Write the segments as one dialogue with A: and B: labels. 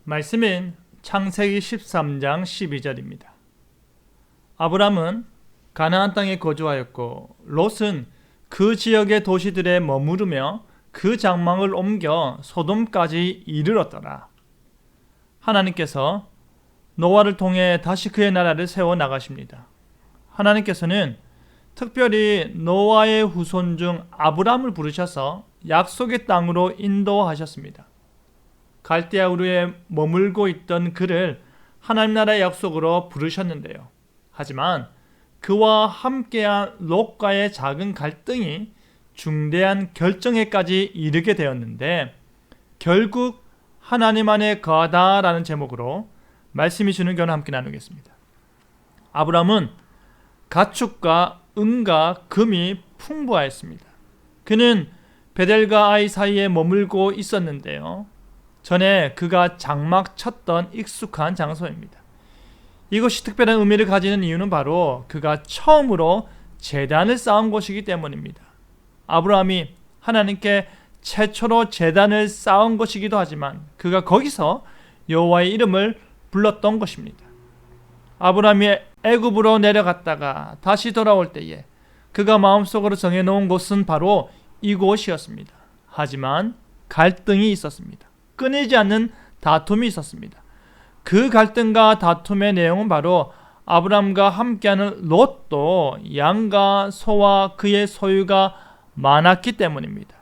A: 말씀은 창세기 13장 12절입니다. 아브람은 가나안 땅에 거주하였고 롯은 그 지역의 도시들에 머무르며 그 장막을 옮겨 소돔까지 이르렀더라. 하나님께서 노아를 통해 다시 그의 나라를 세워 나가십니다. 하나님께서는 특별히 노아의 후손 중 아브람을 부르셔서 약속의 땅으로 인도하셨습니다. 갈대아 우르에 머물고 있던 그를 하나님 나라의 약속으로 부르셨는데요. 하지만 그와 함께한 롯과의 작은 갈등이 중대한 결정에까지 이르게 되었는데 결국 하나님 안에 거하다라는 제목으로 말씀이 주는 교훈을 함께 나누겠습니다. 아브람은 가축과 은과 금이 풍부하였습니다. 그는 베델과 아이 사이에 머물고 있었는데요. 전에 그가 장막 쳤던 익숙한 장소입니다. 이곳이 특별한 의미를 가지는 이유는 바로 그가 처음으로 제단을 쌓은 곳이기 때문입니다. 아브라함이 하나님께 최초로 제단을 쌓은 곳이기도 하지만 그가 거기서 여호와의 이름을 불렀던 것입니다. 아브라함이 애굽으로 내려갔다가 다시 돌아올 때에 그가 마음속으로 정해놓은 곳은 바로 이곳이었습니다. 하지만 갈등이 있었습니다. 끊이지 않는 다툼이 있었습니다. 그 갈등과 다툼의 내용은 바로 아브람과 함께하는 롯도 양과 소와 그의 소유가 많았기 때문입니다.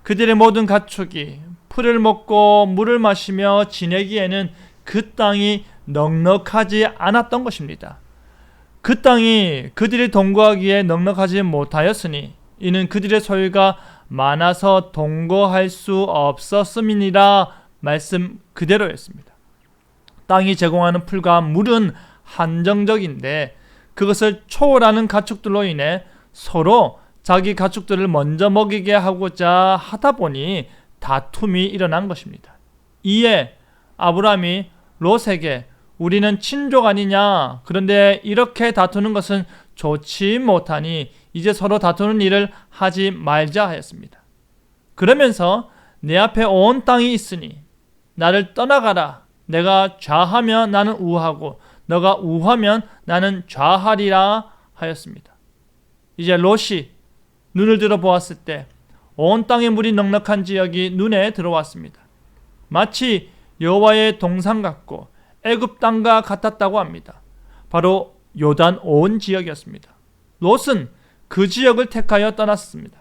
A: 그들의 모든 가축이 풀을 먹고 물을 마시며 지내기에는 그 땅이 넉넉하지 않았던 것입니다. 그 땅이 그들이 동거하기에 넉넉하지 못하였으니 이는 그들의 소유가 많아서 동거할 수 없었음이니라 말씀 그대로였습니다. 땅이 제공하는 풀과 물은 한정적인데 그것을 초월하는 가축들로 인해 서로 자기 가축들을 먼저 먹이게 하고자 하다 보니 다툼이 일어난 것입니다. 이에 아브람이 롯에게 우리는 친족 아니냐, 그런데 이렇게 다투는 것은 좋지 못하니 이제 서로 다투는 일을 하지 말자 하였습니다. 그러면서 내 앞에 온 땅이 있으니 나를 떠나가라. 내가 좌하면 나는 우하고 너가 우하면 나는 좌하리라 하였습니다. 이제 롯이 눈을 들어 보았을 때 온 땅의 물이 넉넉한 지역이 눈에 들어왔습니다. 마치 여호와의 동산 같고 애굽 땅과 같았다고 합니다. 바로 요단 온 지역이었습니다. 롯은 그 지역을 택하여 떠났습니다.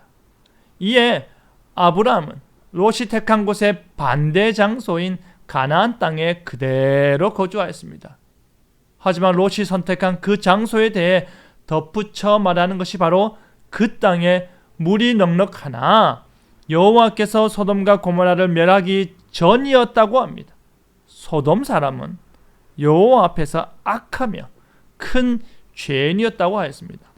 A: 이에 아브라함은 롯이 택한 곳의 반대 장소인 가나안 땅에 그대로 거주하였습니다. 하지만 롯이 선택한 그 장소에 대해 덧붙여 말하는 것이 바로 그 땅에 물이 넉넉하나 여호와께서 소돔과 고모라를 멸하기 전이었다고 합니다. 소돔 사람은 여호와 앞에서 악하며 큰 죄인이었다고 하였습니다.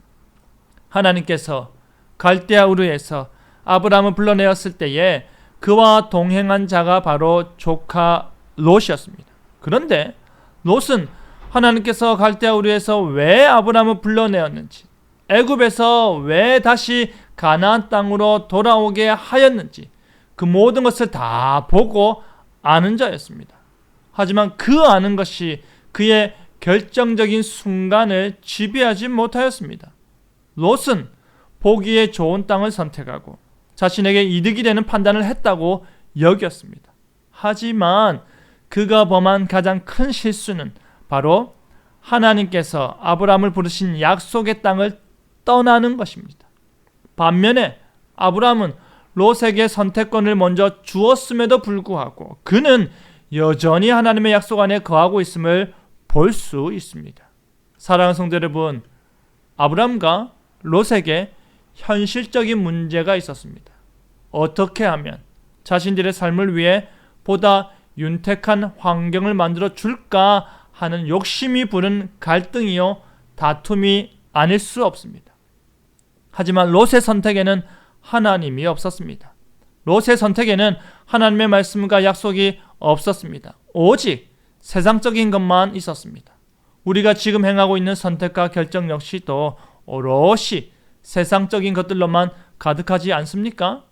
A: 하나님께서 갈대아 우르에서 아브라함을 불러내었을 때에 그와 동행한 자가 바로 조카 롯이었습니다. 그런데 롯은 하나님께서 갈대아 우르에서 왜 아브라함을 불러내었는지, 애굽에서 왜 다시 가나안 땅으로 돌아오게 하였는지 그 모든 것을 다 보고 아는 자였습니다. 하지만 그 아는 것이 그의 결정적인 순간을 지배하지 못하였습니다. 롯은 보기에 좋은 땅을 선택하고 자신에게 이득이 되는 판단을 했다고 여겼습니다. 하지만 그가 범한 가장 큰 실수는 바로 하나님께서 아브라함을 부르신 약속의 땅을 떠나는 것입니다. 반면에 아브라함은 롯에게 선택권을 먼저 주었음에도 불구하고 그는 여전히 하나님의 약속 안에 거하고 있음을 볼 수 있습니다. 사랑하는 성도 여러분, 아브라함과 롯에게 현실적인 문제가 있었습니다. 어떻게 하면 자신들의 삶을 위해 보다 윤택한 환경을 만들어 줄까 하는 욕심이 부른 갈등이요 다툼이 아닐 수 없습니다. 하지만 롯의 선택에는 하나님이 없었습니다. 롯의 선택에는 하나님의 말씀과 약속이 없었습니다. 오직 세상적인 것만 있었습니다. 우리가 지금 행하고 있는 선택과 결정 역시도 오롯이 세상적인 것들로만 가득하지 않습니까?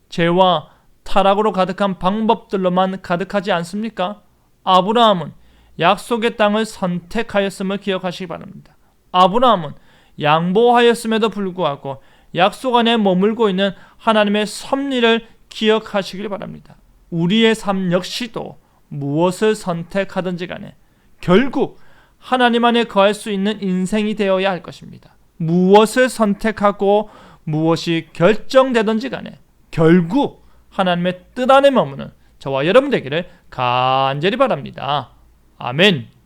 A: 죄와 타락으로 가득한 방법들로만 가득하지 않습니까? 아브라함은 약속의 땅을 선택하였음을 기억하시기 바랍니다. 아브라함은 양보하였음에도 불구하고 약속 안에 머물고 있는 하나님의 섭리를 기억하시길 바랍니다. 우리의 삶 역시도 무엇을 선택하든지 간에 결국 하나님 안에 거할 수 있는 인생이 되어야 할 것입니다. 무엇을 선택하고 무엇이 결정되든지 간에 결국 하나님의 뜻 안에 머무는 저와 여러분 되기를 간절히 바랍니다. 아멘.